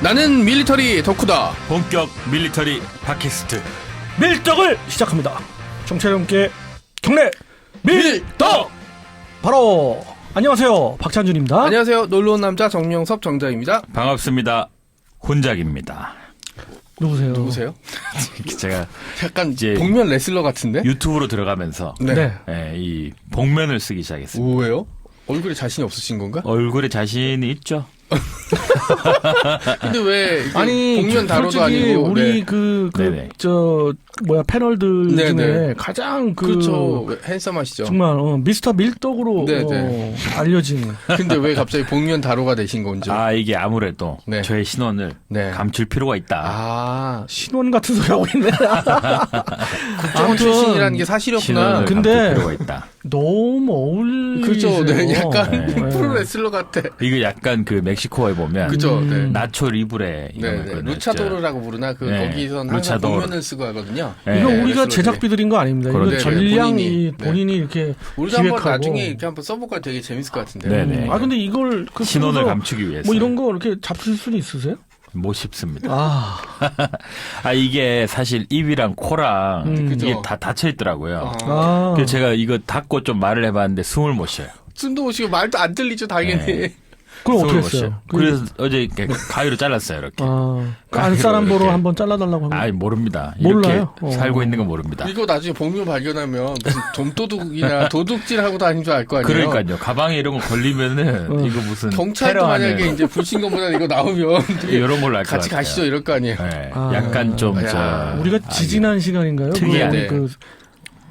나는 밀리터리 덕후다. 본격 밀리터리 팟캐스트 밀떡을 시작합니다. 청취자 여러분께 경례 밀떡! 바로 안녕하세요, 박찬준입니다. 안녕하세요. 놀러온 남자 정명섭 정자입니다. 반갑습니다. 혼작입니다. 누구세요? 제가 약간 이제 복면 레슬러 같은데? 유튜브로 들어가면서 네. 이 복면을 쓰기 시작했습니다. 왜요? 얼굴에 자신이 없으신 건가? 얼굴에 자신이 있죠. 근데 왜 이게 아니 복면 다로도 솔직히 아니고 우리 네. 패널들 네네. 중에 가장 그렇죠. 핸섬하시죠. 정말 미스터 밀떡으로 네네. 알려진. 근데 왜 갑자기 복면 다로가 되신 건지. 이게 아무래도 네. 저의 신원을 네. 감출 필요가 있다. 신원 같은 소리 하고 있네. 국정원 출신이라는 게 사실이었구나. 신원을 근데 감출 필요가 있다. 너무 어울리세요. 그렇죠. 네. 약간 네. 프로 레슬러 같아. 이거 약간 그 멕시코에 보면 그죠. 네. 나초 리브레 이런 네. 거 루차도르라고 부르나 네. 거기서는 항상 루차도르. 복면을 쓰고 하거든요. 네. 이거 우리가 레슬러들이. 제작비들인 거 아닙니다. 이거 그렇죠. 전량이 본인이. 본인이 이렇게 우리도 한번 기획하고. 나중에 이렇게 한번 써볼까 되게 재밌을 것 같은데. 네네. 근데 이걸 신원을 쓰면서 감추기 위해서 뭐 이런 거 이렇게 잡힐 수는 있으세요? 못 싶습니다. 아, 이게 사실 입이랑 코랑 이게 그죠. 다 닫혀 있더라고요. 아. 그래서 제가 이거 닫고 좀 말을 해봤는데 숨을 못 쉬어요. 숨도 오시고 말도 안 들리죠, 당연히. 네. 그럼 숨을 어떻게 못 쉬어요. 했어요? 그래서 어제 이렇게 가위로 잘랐어요, 이렇게. 그 안사람 보러 이렇게. 한번 잘라달라고 하면. 모릅니다. 몰라요? 이렇게 살고 있는 건 모릅니다. 이거 나중에 복면 발견하면 무슨 돈도둑이나 도둑질 하고 다니는 줄 알 거 아니에요. 그러니까요. 가방에 이런 거 걸리면은 이거 무슨 경찰도 테러하는 만약에 이제 불신검보다 이거 나오면 되게 이런 걸로 알 것 같이 같아요. 가시죠 이럴 거 아니에요. 네. 아. 약간 좀 야. 우리가 지지난 시간인가요? 특이한. 그, 네. 그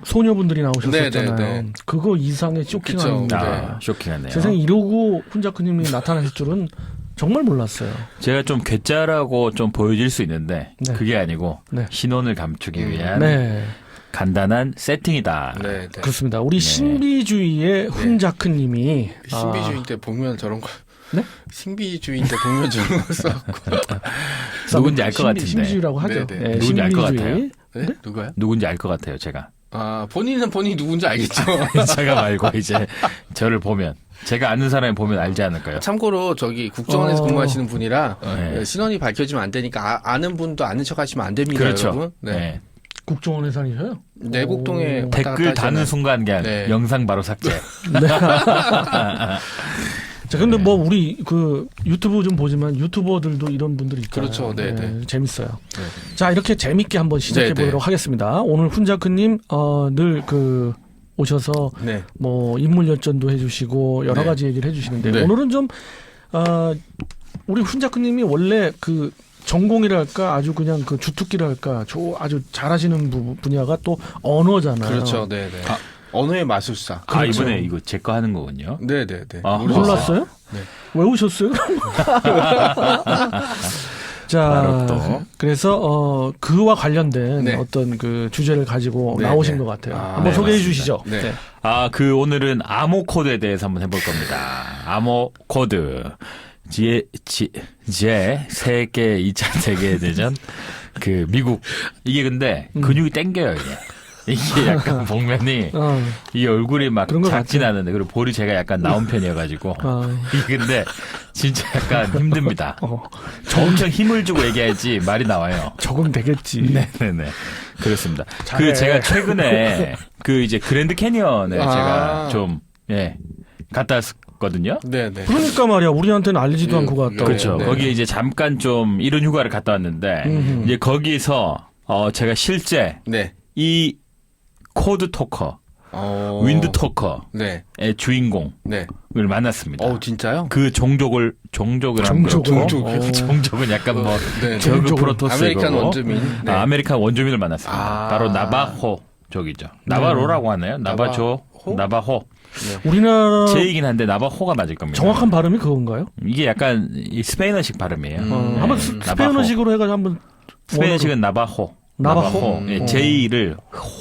소녀분들이 나오셨었잖아요. 네. 그거 이상의 쇼킹한. 그쵸. 네. 쇼킹하네요. 세상에 이러고 훈자크님이 나타나실 줄은 정말 몰랐어요. 제가 좀 괴짜라고 좀 보여질 수 있는데 네. 그게 아니고 네. 신원을 감추기 위한 네. 간단한 세팅이다. 네. 그렇습니다. 우리 신비주의의 훈자크님이 신비주의 때 복면 저런 거. 네? 신비주의 때 복면 저런 거 써갖고. 누군지 알 것 같은데. 신비주의라고 하죠. 네. 네, 누군지 알 것 신비주의. 같아요. 네? 누가요? 누군지 알 것 같아요, 제가. 본인은 본인이 누군지 알겠죠. 제가 말고 이제 저를 보면 제가 아는 사람이 보면 알지 않을까요? 참고로 저기 국정원에서 근무하시는 분이라 네. 신원이 밝혀지면 안 되니까 아는 분도 아는 척 하시면 안 됩니다, 그렇죠. 여러분. 네. 네. 국정원에 사니셔요? 내곡동에 왔다 갔다 댓글 다는 하잖아요. 순간 그냥 네. 영상 바로 삭제. 자, 근데 뭐 우리 그 유튜브 좀 보지만 유튜버들도 이런 분들이 있잖아요. 그렇죠. 네, 네. 재밌어요. 네. 자, 이렇게 재밌게 한번 시작해 네, 네. 보도록 하겠습니다. 오늘 훈자크님 늘 그 오셔서 네. 뭐 인물 열전도 해주시고 여러 네. 가지 얘기를 해주시는데 네. 오늘은 좀 우리 훈자크님이 원래 그 전공이랄까 아주 그냥 그 주특기랄까 아주 잘하시는 분야가 또 언어잖아요. 그렇죠. 네, 네. 언어의 마술사. 그렇죠. 이번에 이거 제 거 하는 거군요. 네, 네, 네. 몰랐어요? 네. 왜 오셨어요? 자, 바로 또. 그래서 그와 관련된 네. 어떤 그 주제를 가지고 네, 나오신 네. 것 같아요. 아, 한번 네, 소개해 맞습니다. 주시죠. 네. 오늘은 암호 코드에 대해서 한번 해볼 겁니다. 암호 코드. 제 세계 2차 세계대전 그 미국 이게 근데 근육이 땡겨요 이게 약간 복면이 이 얼굴이 막 그런 것 작진 같아요. 않은데 그리고 볼이 제가 약간 나온 편이어가지고 이게 근데 진짜 약간 힘듭니다. 엄청 힘을 주고 얘기해야지 말이 나와요. 적응되겠지. 네네네 그렇습니다. 잘해. 그 제가 최근에 그 이제 그랜드 캐니언에 아. 제가 좀 갔다 왔거든요. 네, 네. 그러니까 말이야. 우리한테는 알리지도 예, 않고 갔다. 그렇죠. 네. 거기에 이제 잠깐 좀 이른 휴가를 갔다 왔는데 이제 거기서 제가 실제 네. 이 코드 토커, 윈드 토커의 네. 주인공을 네. 만났습니다. 진짜요? 그 종족을 종족을? 종족은 약간 뭐 네. 저그 종족을. 프로토스 아메리칸 원주민. 네. 아메리칸 원주민을 만났습니다. 바로 나바호족이죠. 나바로라고 하나요? 나바호. 우리나라 제이긴 한데 나바호가 맞을 겁니다. 정확한 발음이 그건가요? 이게 약간 이 스페인어식 발음이에요. 한번 스페인어식으로 해가지고 한번 스페인어식은 나바호. 나바호. J를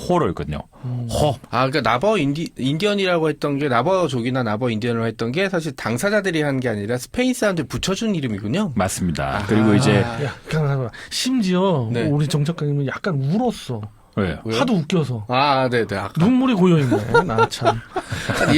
호로 읽거든요. 호. 그러니까 나바어 인디언이라고 했던 게 나바어족이나 나바어 인디언으로 했던 게 사실 당사자들이 한 게 아니라 스페인 사람들이 붙여준 이름이군요. 맞습니다. 그리고 이제 야, 심지어 네. 우리 정 작가님은 약간 울었어. 왜요? 왜요? 하도 웃겨서. 아, 네네. 아까. 눈물이 고여있네. 나 참. 아니,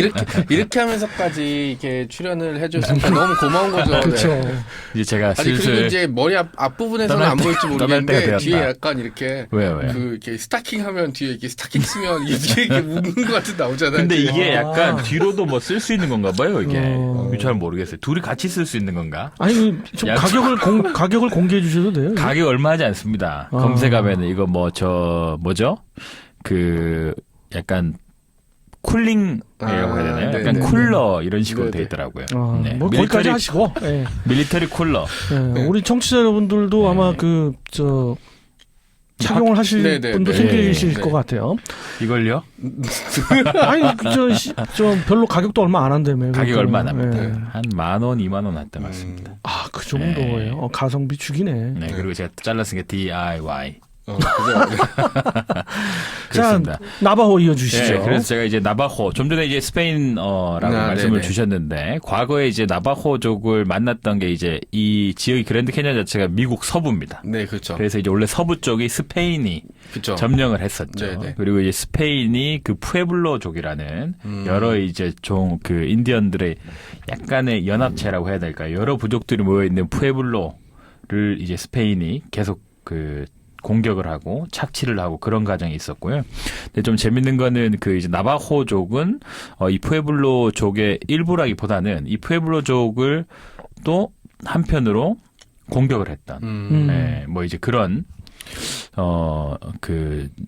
이렇게 하면서까지 이렇게 출연을 해줬으니까 너무 고마운 거죠. 그렇죠. 네. 이제 제가 아니, 그리고 슬슬 이제 머리 앞부분에서는 떠날 안 보일지 떠날 때가 모르겠는데, 되었다. 뒤에 약간 이렇게. 왜요? 이렇게 스타킹 하면 뒤에 이렇게 스타킹 쓰면 이게 이렇게 묶는 것 같은 나오잖아요. 근데 뒤에. 이게 약간 뒤로도 뭐 쓸 수 있는 건가 봐요, 이게. 어. 잘 모르겠어요. 둘이 같이 쓸 수 있는 건가? 아니, 좀 야, 가격을 공개해 주셔도 돼요. 가격 얼마 하지 않습니다. 아. 검색하면 이거 뭐죠? 약간 쿨링이라고 해야 되나요? 네, 약간 네, 쿨러 이런 식으로 네, 돼 있더라고요. 뭐 거기까지 하시고. 예. 밀리터리 쿨러. 예, 우리 청취자 여러분들도 아마 착용을 하실 네, 네, 분도 네. 생기실 네. 것 같아요. 이걸요? 아니, 저 별로 가격도 얼마 안 한다며요. 가격 얼마 안 합니다. 예. 한 10,000원, 20,000원 한다 맞습니다. 아, 그 정도예요. 가성비 죽이네. 네, 그리고 제가 잘랐은 게 DIY. 그죠. 그렇습니다. 자, 나바호 이어주시죠. 네, 그래서 제가 이제 나바호, 좀 전에 이제 스페인어라고 말씀을 네네. 주셨는데, 과거에 이제 나바호족을 만났던 게 이제 이 지역이 그랜드 캐니언 자체가 미국 서부입니다. 네, 그렇죠. 그래서 이제 원래 서부 쪽이 스페인이 그렇죠. 점령을 했었죠. 네네. 그리고 이제 스페인이 그 푸에블로족이라는 여러 이제 인디언들의 약간의 연합체라고 해야 될까요? 여러 부족들이 모여 있는 푸에블로를 이제 스페인이 계속 공격을 하고 착취를 하고 그런 과정이 있었고요. 근데 좀 재밌는 거는 이제 나바호족은 이 푸에블로족의 일부라기보다는 이 푸에블로족을 또 한편으로 공격을 했던 네, 뭐 이제 그런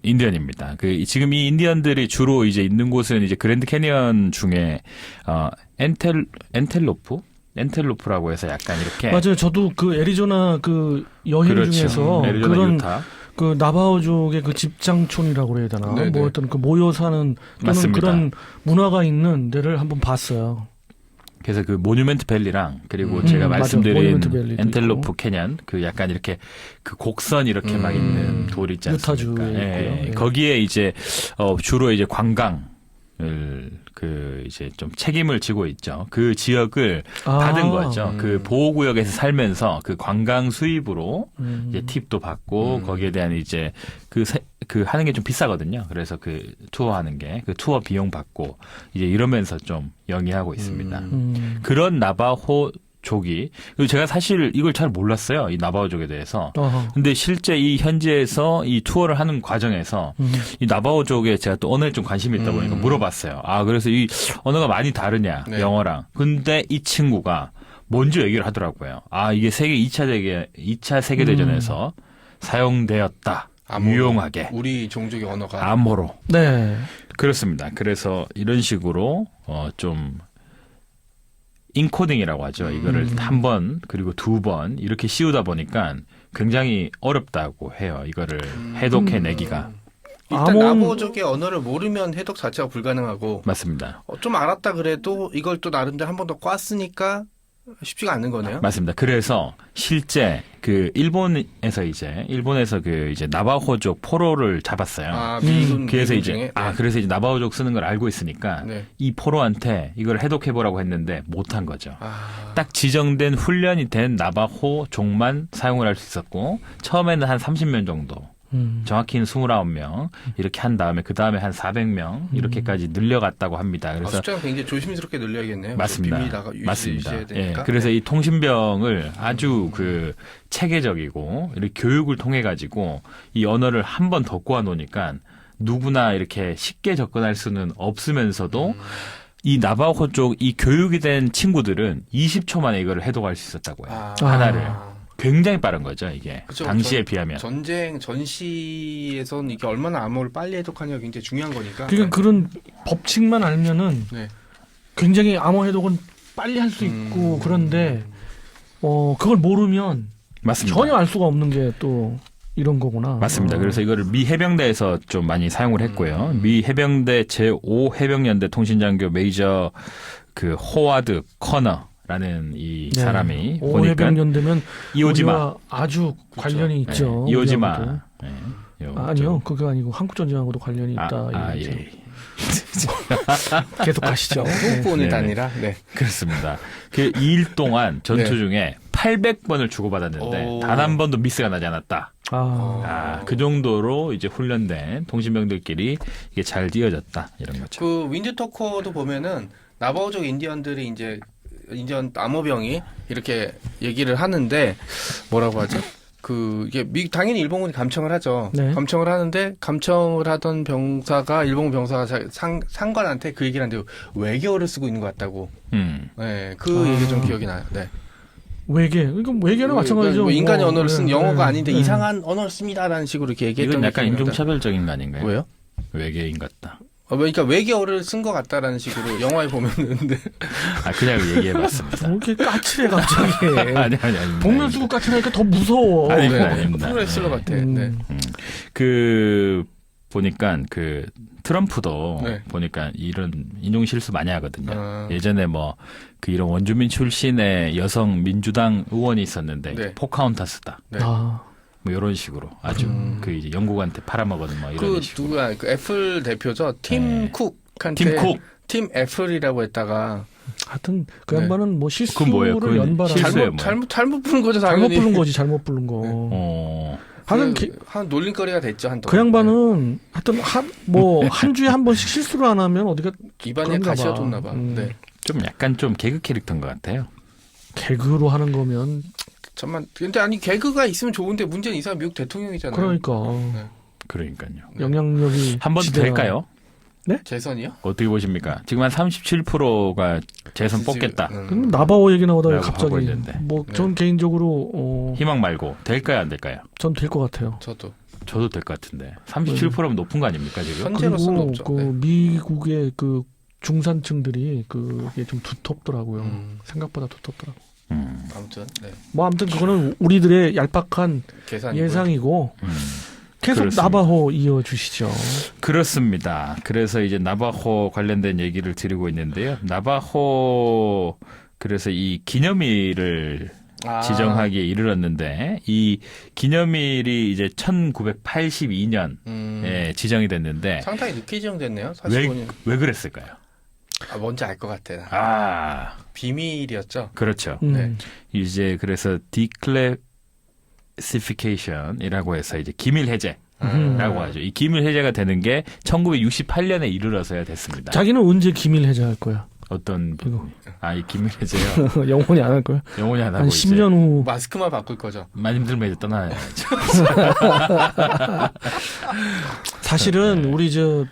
인디언입니다. 지금 이 인디언들이 주로 이제 있는 곳은 이제 그랜드 캐니언 중에 엔텔로프라고 해서 약간 이렇게 맞아요. 저도 애리조나 여행 그렇죠. 중에서 애리조나, 그런 유타. 나바호족의 집장촌이라고 그래야 되나? 네네. 뭐 어떤 모여 사는 또는 맞습니다. 그런 문화가 있는 데를 한번 봤어요. 그래서 모뉴멘트 밸리랑 그리고 제가 맞아. 말씀드린 모뉴멘트 밸리도 엔텔로프 있고. 캐년 약간 이렇게 곡선 이렇게 막 있는 돌 있지 않습니까? 유타주에 있고요. 예. 거기에 이제 주로 이제 관광을 이제 좀 책임을 지고 있죠. 그 지역을 받은 거죠. 보호구역에서 살면서 관광 수입으로 이제 팁도 받고 거기에 대한 이제 하는 게 좀 비싸거든요. 그래서 투어하는 게 투어 비용 받고 이제 이러면서 좀 영위하고 있습니다. 그런 나바호족이 그리고 제가 사실 이걸 잘 몰랐어요. 이 나바호족에 대해서. 근데 실제 이 현지에서 이 투어를 하는 과정에서 이 나바호족에 제가 또 언어에 좀 관심이 있다 보니까 물어봤어요. 그래서 이 언어가 많이 다르냐, 네. 영어랑. 근데 이 친구가 먼저 얘기를 하더라고요. 이게 2차 세계대전에서 사용되었다. 유용하게. 우리 종족의 언어가. 암호로. 네. 그렇습니다. 그래서 이런 식으로 좀 인코딩이라고 하죠. 이거를 한 번 그리고 두 번 이렇게 씌우다 보니까 굉장히 어렵다고 해요. 이거를 해독해내기가. 일단 나보족의 언어를 모르면 해독 자체가 불가능하고 맞습니다. 좀 알았다 그래도 이걸 또 나름대로 한 번 더 꽈으니까 쉽지가 않는 거네요. 맞습니다. 그래서 실제 일본에서 이제 나바호족 포로를 잡았어요. 미군 그래서 미군 이제 중에? 그래서 이제 나바호족 쓰는 걸 알고 있으니까 네. 이 포로한테 이걸 해독해 보라고 했는데 못한 거죠. 딱 지정된 훈련이 된 나바호족만 사용을 할 수 있었고 처음에는 한 30명 정도. 정확히는 29명 이렇게 한 다음에 그 다음에 한 400명 이렇게까지 늘려갔다고 합니다. 그래서 숫자가 굉장히 조심스럽게 늘려야겠네요. 맞습니다. 비밀이 맞습니다. 유지해야 되니까. 그래서 이 통신병을 아주 체계적이고 이렇게 교육을 통해 가지고 이 언어를 한 번 더 꼬아 놓으니까 누구나 이렇게 쉽게 접근할 수는 없으면서도 이 나바호 쪽 이 교육이 된 친구들은 20초 만에 이거를 해독할 수 있었다고요. 하나를. 굉장히 빠른 거죠, 이게. 그쵸, 당시에 비하면. 전시에선 이게 얼마나 암호를 빨리 해독하냐가 굉장히 중요한 거니까. 그러니까 그런 법칙만 알면은 네. 굉장히 암호 해독은 빨리 할 수 있고 그런데 그걸 모르면 맞습니다. 전혀 알 수가 없는 게 또 이런 거구나. 맞습니다. 그래서 이거를 미 해병대에서 좀 많이 사용을 했고요. 미 해병대 제5 해병연대 통신장교 메이저 호와드 커너라는 이 사람이 보니까 해병연대면 이오지마 아주 관련이 있죠. 이오지마. 아니요, 그거 아니고 한국 전쟁하고도 관련이 있다. 예. 계속 가시죠. 후보는 네. 아니라. 네. 그렇습니다. 2일 동안 전투 중에 800번을 주고받았는데 오. 단 한 번도 미스가 나지 않았다. 그 정도로 이제 훈련된 통신병들끼리 이게 잘 이어졌다 이런 거죠. 그 윈드터커도 보면은 나바오족 인디언들이 이제 인디언 암호병이 이렇게 얘기를 하는데 뭐라고 하죠? 그 이게 당연히 일본군이 감청을 하죠. 네. 감청을 하는데 감청을 하던 병사가 일본군 병사가 상관한테 그 얘기를 하는데 외계어를 쓰고 있는 것 같다고. 네, 그 얘기 좀 기억이 나요. 네. 외계. 그러니까 외계는 마찬가지죠. 뭐 인간의 뭐, 언어를 쓴 네, 영어가 네, 아닌데 네. 이상한 언어를 씁니다라는 식으로 이렇게 얘기했던 이건 약간 게 기억이 납니다. 인종차별적인 거 아닌가요? 왜요? 외계인 같다. 그러니까 외계어를 쓴 것 같다라는 식으로 영화에 보면은 네. 그냥 얘기해봤습니다. 뭐 이렇게 까칠해 갑자기. 아니. 복면 쓰고 까칠하니까 더 무서워. 아니, 네. 아닙니다. 프로레슬러 같아. 네. 그 보니까 그 트럼프도 네. 보니까 이런 인종 실수 많이 하거든요. 아. 예전에 뭐 그 이런 원주민 출신의 여성 민주당 의원이 있었는데 네. 포카혼타스다. 네. 아, 뭐 이런 식으로 아주 그 이제 영국한테 팔아먹은 뭐 이런 그 식으로. 누구야? 그 애플 대표죠. 팀 네. 쿡한테 팀 쿡. 팀 애플이라고 했다가 하여튼 그 네. 양반은 뭐 그건 뭐예요? 실수를 그건 연발하고 실수예요, 잘못 부른 거죠, 잘못 당연히. 부른 거지, 잘못 부른 거. 어. 하여튼 한 놀림거리가 됐죠, 한동안. 그 양반은 하여튼 한 주에 한 번씩 실수를 안 하면 어디가 입안에 그런가 가시가 봐. 돋나 봐. 네. 좀 약간 좀 개그 캐릭터인 것 같아요. 개그로 하는 거면 정말 근데 아니 개그가 있으면 좋은데 문제는 이 사람 미국 대통령이잖아요. 그러니까 그러니까요. 영향력이 한 번 더 지대가- 될까요? 재선이요? 어떻게 보십니까? 지금 한 37%가 재선 뽑겠다. 그럼 나바오 얘기 나오다가 라고 하고 갑자기 있는데. 뭐 전 개인적으로 희망 말고 될까요, 안 될까요? 전 될 것 같아요. 저도. 저도 될 것 같은데 37%면 높은 거 아닙니까 지금? 현재로서는 그리고 높죠. 그 네. 미국의 그 중산층들이 그게 좀 두텁더라고요. 음. 생각보다 두텁더라고. 아무튼 네. 뭐 아무튼 그거는 우리들의 얄팍한 계산이고요. 예상이고 계속 그렇습니다. 나바호 이어주시죠. 그렇습니다. 그래서 이제 나바호 관련된 얘기를 드리고 있는데요. 나바호 그래서 이 기념일을 아. 지정하기에 이르렀는데 이 기념일이 이제 1982년에 지정이 됐는데 상당히 늦게 지정됐네요. 왜 45년. 그랬을까요? 뭔지 알 것 같아. 나. 아, 비밀이었죠. 그렇죠. 네. 이제 그래서 declassification이라고 해서 이제 기밀 해제라고 하죠. 이 기밀 해제가 되는 게 1968년에 이르러서야 됐습니다. 자기는 언제 기밀 해제할 거야? 어떤 이거. 이 기밀 해제요. 영원히 안 할 거야? 영원히 안 하고 한 이제 10년 후. 마스크만 바꿀 거죠. 많이 힘들면 이제 떠나야죠. 사실은 네. 우리 저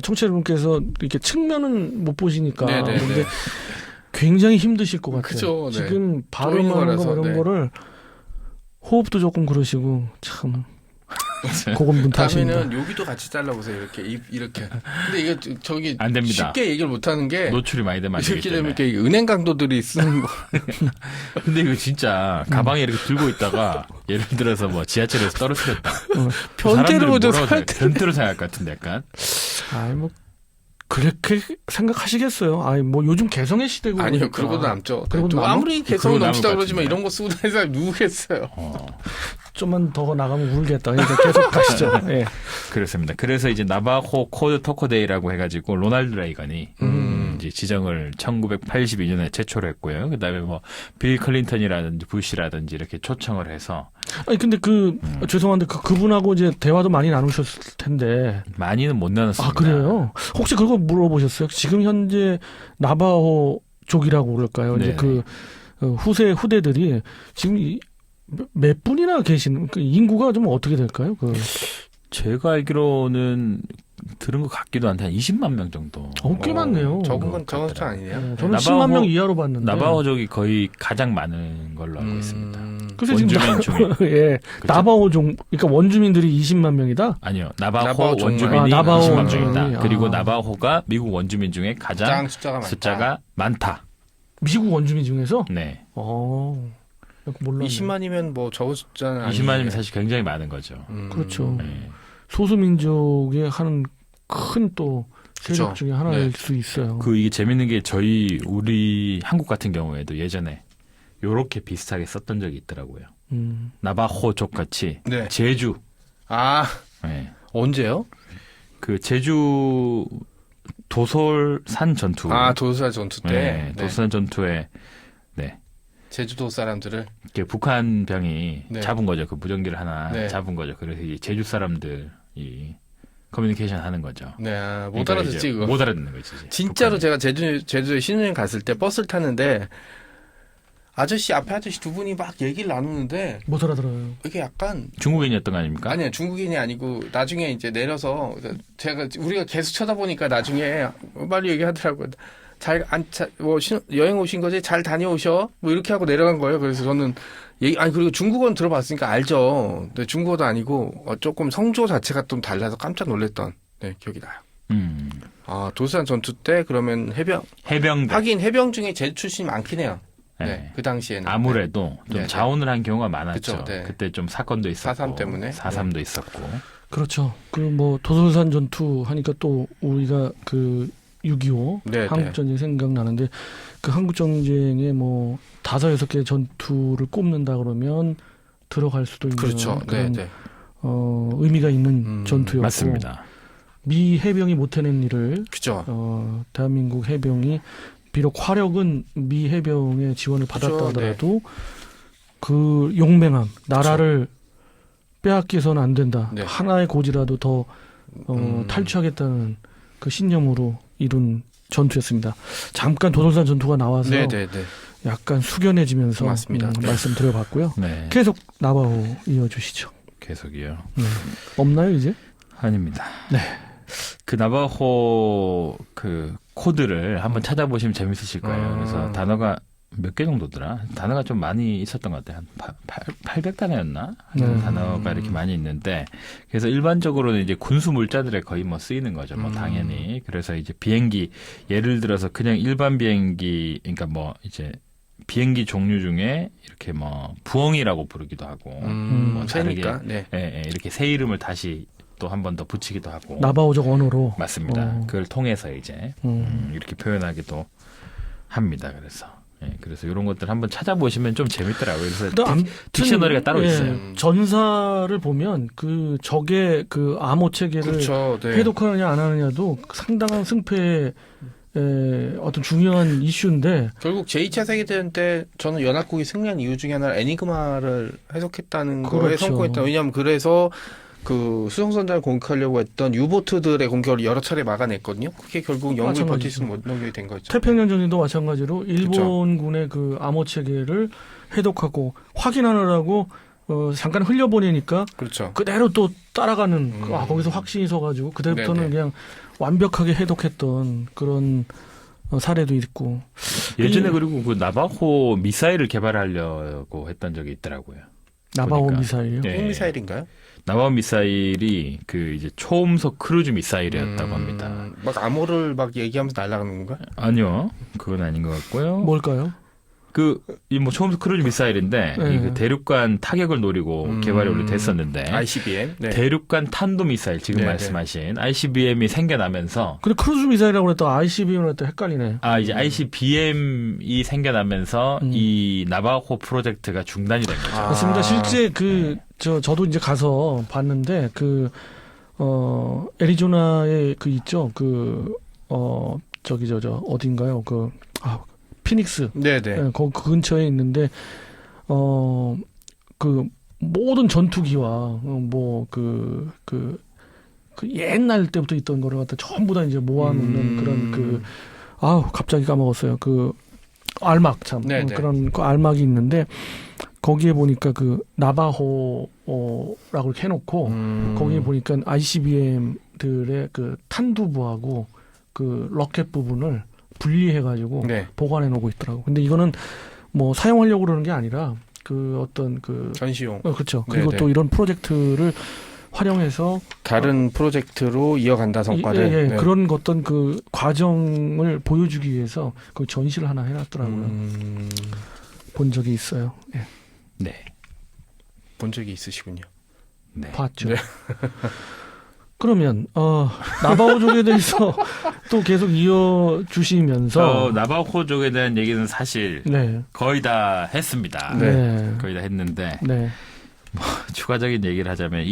청취자분께서 이렇게 측면은 못 보시니까 네네네. 근데 굉장히 힘드실 것 같아요. 그죠, 네. 지금 발음하는 쪼이는 거 거라서, 이런 네. 거를 호흡도 조금 그러시고 참 고군분투하십니다. 다음에는 여기도 같이 잘라보세요. 이렇게 이렇게. 근데 이게 저기 안 됩니다. 쉽게 얘기를 못하는 게 노출이 많이 되면 안 되기 이렇게 되면 때문에. 이렇게 은행 강도들이 쓰는 거. 근데 이거 진짜 가방에 이렇게 들고 있다가 예를 들어서 뭐 지하철에서 떨어뜨렸다. 변태로 사람들이 살 뭐라고 때. 변태로 생각할 것 같은데 약간. 아이 뭐 그렇게 생각하시겠어요? 아이 뭐 요즘 개성의 시대고 아니요, 그러니까. 그러고도 남죠. 그러고도 또 남아? 아무리 개성이 그러고 넘치다 남을 것 그러지만 같은데. 이런 거 쓰고 다니는 사람이 누구겠어요. 좀만 더 나가면 울겠다. 그러니까 계속 가시죠. 예. 그렇습니다. 그래서 이제 나바호 코드 토커데이라고 해가지고 로날드 레이건이 이제 지정을 1982년에 제초를 했고요. 그다음에 뭐 빌 클린턴이라든지 부시라든지 이렇게 초청을 해서 아니 근데 죄송한데 그분하고 이제 대화도 많이 나누셨을 텐데. 많이는 못 나눴습니다. 아 그래요? 혹시 그거 물어보셨어요? 지금 현재 나바호족이라고 그럴까요? 이제 네. 후대들이 지금 몇 분이나 계시는 그 인구가 좀 어떻게 될까요? 제가 알기로는 들은 것 같기도 한데 한 20만 명 정도. 꽤 많네요. 적은 숫자 아니네요. 저는 나바호- 10만 명 이하로 봤는데. 나바호족이 거의 가장 많은 걸로 알고 있습니다. 그래서 지금 원주민 중에. 예, 그렇죠? 나바호족, 그러니까 원주민들이 20만 명이다. 아니요. 나바호 나바호 원주민이 아, 나바호 20만 원주민이. 명이다. 그리고 아. 나바호가 미국 원주민 중에 가장 숫자가 많다. 많다. 미국 원주민 중에서. 네. 몰랐네. 20만이면 뭐 적은 숫자는 아니에요. 20만이면 사실 굉장히 많은 거죠. 그렇죠. 네. 소수민족이 하는 큰 또 세력 그쵸. 중에 하나일 네. 수 있어요. 이게 재밌는 게 우리 한국 같은 경우에도 예전에 요렇게 비슷하게 썼던 적이 있더라고요. 나바호족 같이 네. 제주. 아, 네. 언제요? 그 제주 도솔산 전투. 도사 전투 때. 네, 도솔산 전투에 네. 제주도 사람들을. 이렇게 북한 병이 네. 잡은 거죠. 그 무전기를 하나 네. 잡은 거죠. 그래서 이 제주 사람들이 커뮤니케이션 하는 거죠. 네, 못 그러니까 알아듣지 이제 그거. 못 알아듣는 거지. 이제. 진짜로 북한이. 제가 제주도에 신혼여행 갔을 때 버스를 탔는데 앞에 아저씨 두 분이 막 얘기를 나누는데 못 알아들어요. 이게 약간 중국인이었던 거 아닙니까? 아니야 중국인이 아니고 나중에 이제 내려서 우리가 계속 쳐다보니까 나중에 빨리 얘기하더라고요. 여행 오신 거지? 잘 다녀오셔? 뭐 이렇게 하고 내려간 거예요. 그래서 저는 그리고 중국어는 들어봤으니까 알죠. 근데 중국어도 아니고 조금 성조 자체가 좀 달라서 깜짝 놀랐던 기억이 나요. 도수산 전투 때 그러면 해병대. 하긴 해병 중에 제주 출신이 많긴 해요. 네. 네, 그 당시에는. 아무래도 좀 네, 자원을 한 경우가 많았죠. 그쵸, 네. 그때 좀 사건도 있었고. 4.3 때문에. 4.3도 있었고. 그렇죠. 그 뭐 도솔산 전투 하니까 또 우리가 그 6.25 네, 한국 전쟁 생각나는데 그 한국 전쟁에 뭐 5-6개 전투를 꼽는다 그러면 들어갈 수도 있는 그렇죠. 그런 네. 의미가 있는 전투였고 맞습니다. 미 해병이 못 해낸 일을 그죠. 대한민국 해병이 비록 화력은 미 해병의 지원을 받았다 그렇죠. 하더라도 그 용맹함, 나라를 빼앗겨서는 안 된다. 네. 하나의 고지라도 더 탈취하겠다는 그 신념으로 이룬 전투였습니다. 잠깐 도솔산 전투가 나와서 네네네. 약간 숙연해지면서 맞습니다. 네. 말씀드려봤고요. 네. 계속 나바호 이어주시죠. 계속이요. 없나요 이제? 아닙니다. 네. 그 나바호 그 코드를 한번 찾아보시면 재밌으실 거예요. 그래서 단어가 몇 개 정도더라? 단어가 좀 많이 있었던 것 같아요. 한 800단어였나? 단어가 이렇게 많이 있는데, 그래서 일반적으로는 이제 군수 물자들에 거의 뭐 쓰이는 거죠. 뭐 당연히. 그래서 이제 비행기, 예를 들어서 그냥 일반 비행기, 그러니까 뭐 이제 비행기 종류 중에 이렇게 뭐 부엉이라고 부르기도 하고, 뭐 다르게 새니까. 네. 이렇게 새 이름을 다시 또 한 번 더 붙이기도 하고. 나바호적 언어로. 맞습니다. 그걸 통해서 이제 이렇게 표현하기도 합니다. 그래서 이런 것들 한번 찾아보시면 좀 재밌더라고요. 그래서 딕셔너리가 따로 있어요. 전사를 보면 그 적의 그 암호 체계를 그렇죠. 네. 해독하느냐 안 하느냐도 상당한 승패의 어떤 중요한 이슈인데 결국 제2차 세계대전 때 저는 연합국이 승리한 이유 중에 하나는 에니그마를 해석했다는 거에 그렇죠. 성공했다. 왜냐하면 그래서 그 수송선장을 공격하려고 했던 유보트들의 공격을 여러 차례 막아냈거든요. 그게 결국 영국의 버티스는 못 넘게 된 거죠. 태평양 전쟁도 마찬가지로 일본군의 그 암호 체계를 해독하고 확인하느라고 잠깐 흘려보내니까 그렇죠. 그대로 또 따라가는 거기서 확신이 서가지고 그때부터는 네네. 그냥 완벽하게 해독했던 그런 사례도 있고 예전에 그리고 그 나바호 미사일을 개발하려고 했던 적이 있더라고요. 나바호 보니까. 미사일이요. 네. 핵미사일인가요? 나바호 미사일이 그 이제 초음속 크루즈 미사일이었다고 합니다. 막 암호를 막 얘기하면서 날아가는 건가? 아니요, 그건 아닌 것 같고요. 뭘까요? 이 뭐 초음속 크루즈 미사일인데 네. 이 그 대륙간 타격을 노리고 개발이 원래 됐었는데 ICBM. 네. 대륙간 탄도 미사일 지금 네, 말씀하신 ICBM이 생겨나면서 근데 크루즈 미사일이라고 그랬다 ICBM이라고 했다 헷갈리네. 이제 ICBM이 생겨나면서 이 나바호 프로젝트가 중단이 된 거죠. 맞습니다. 실제 저도 이제 가서 봤는데 애리조나에 있죠. 어딘가요? 피닉스. 네네. 네, 그 근처에 있는데 그 모든 전투기와 그 옛날 때부터 있던 거를 갖다 전부 다 이제 모아놓는 그런 갑자기 까먹었어요. 그 알막 참 네네. 그런 그 알막이 있는데 거기에 보니까 그 나바호라고 이렇게 해놓고 거기에 보니까 ICBM들의 그 탄두부하고 그 로켓 부분을 분리해가지고 네. 보관해 놓고 있더라고. 근데 이거는 뭐 사용하려고 그러는 게 아니라 그 어떤 전시용. 그렇죠. 그리고 네네. 또 이런 프로젝트를 활용해서 다른 프로젝트로 이어간다 성과를. 네. 그런 어떤 그 과정을 보여주기 위해서 그 전시를 하나 해놨더라고요. 본 적이 있어요. 예. 네. 본 적이 있으시군요. 네. 봤죠. 네. 그러면 나바호족에 대해서 또 계속 이어주시면서 나바호족에 대한 얘기는 사실 네. 거의 다 했습니다. 네. 거의 다 했는데 네. 추가적인 얘기를 하자면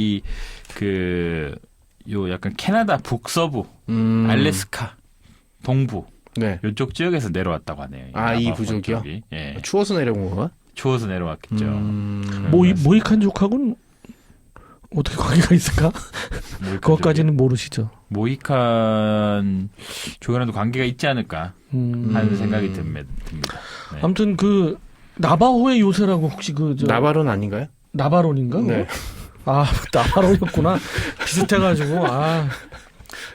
요 약간 캐나다 북서부, 알래스카 동부 네. 이쪽 지역에서 내려왔다고 하네요. 이 나바호 부족이요? 쪽이. 예. 추워서 내려온 건가? 추워서 내려왔겠죠. 모히칸족하고는 어떻게 관계가 있을까? 그것까지는 모르시죠. 모히칸 조연와도 관계가 있지 않을까 하는 생각이 듭니다. 네. 아무튼 그 나바호의 요새라고 혹시 나바론 아닌가요? 나바론인가? 네. 나바론이었구나. 비슷해가지고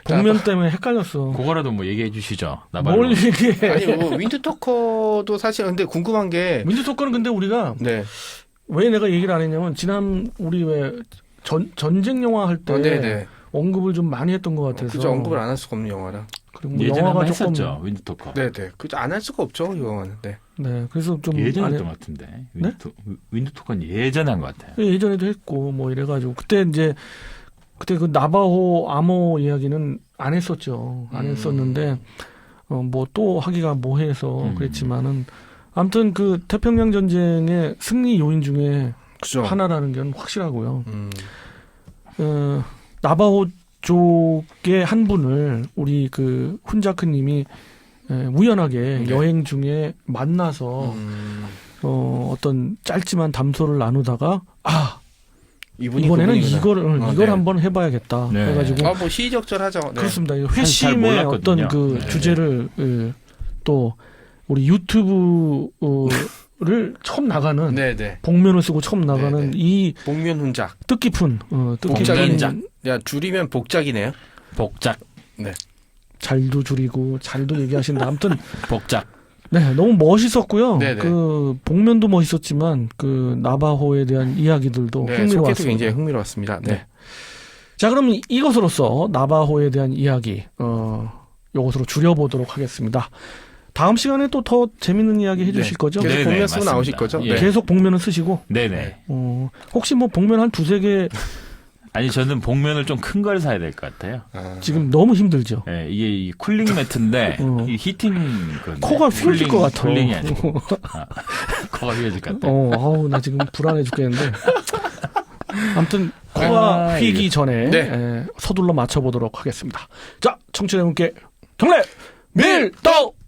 복면 때문에 헷갈렸어. 그거라도 뭐 얘기해 주시죠. 나바론. 뭘 얘기해? 아니 윈드토커도 사실 근데 궁금한 게 윈드토커는 근데 우리가 네. 왜 내가 얘기를 안 했냐면 지난 우리 왜 전쟁 영화 할 때 네네. 언급을 좀 많이 했던 것 같아서. 그죠. 언급을 안 할 수가 없는 영화라. 그리고 예전에 영화가 한번 조금 했었죠. 윈드토커. 네네. 그죠. 안 할 수가 없죠. 이 영화는. 네. 네, 그래서 좀 예전에 했던 것 같은데. 윈드토커는 예전에 한 것 같아요. 예전에도 했고 뭐 이래가지고 그때 그 나바호 암호 이야기는 안 했었죠. 안 했었는데 뭐 또 하기가 뭐해서 그랬지만은 아무튼 그 태평양 전쟁의 승리 요인 중에 그죠. 하나라는 게 확실하고요. 나바호 쪽의 한 분을 우리 그 훈자크님이 우연하게 여행 중에 만나서 어떤 짧지만 담소를 나누다가 이번에는 이걸 한번 해봐야겠다 해가지고 뭐 시의적절하죠. 네. 그렇습니다. 회심의 어떤 그 주제를 또 우리 유튜브를 처음 나가는 복면을 쓰고 처음 나가는 이 복면 훈작 뜻깊은 복작인 줄이면 복작이네요. 복작. 네. 잘도 줄이고 잘도 얘기하신다. 아무튼 복작. 네, 너무 멋있었고요. 네네. 그 복면도 멋있었지만 그 나바호에 대한 이야기들도 흥미로웠습니다. 굉장히 흥미로웠습니다. 네. 자, 그럼 이것으로서 나바호에 대한 이야기 이것으로 줄여보도록 하겠습니다. 다음 시간에 또 더 재밌는 이야기 해주실 거죠? 계속 복면 쓰고 나오실 거죠? 예. 계속 복면은 쓰시고. 네네. 혹시 뭐 복면 한 2-3개 아니 저는 복면을 좀 큰 걸 사야 될 것 같아요. 지금 너무 힘들죠. 네, 이게 쿨링 매트인데 이 히팅 코가 휘어질 것 같아. 쿨링이 아니고 코가 휘어질 것 같아. 나 지금 불안해 죽겠는데. 아무튼 코가 휘기 전에 서둘러 맞춰보도록 하겠습니다. 자, 청취자 여러분께 경례 밀떡.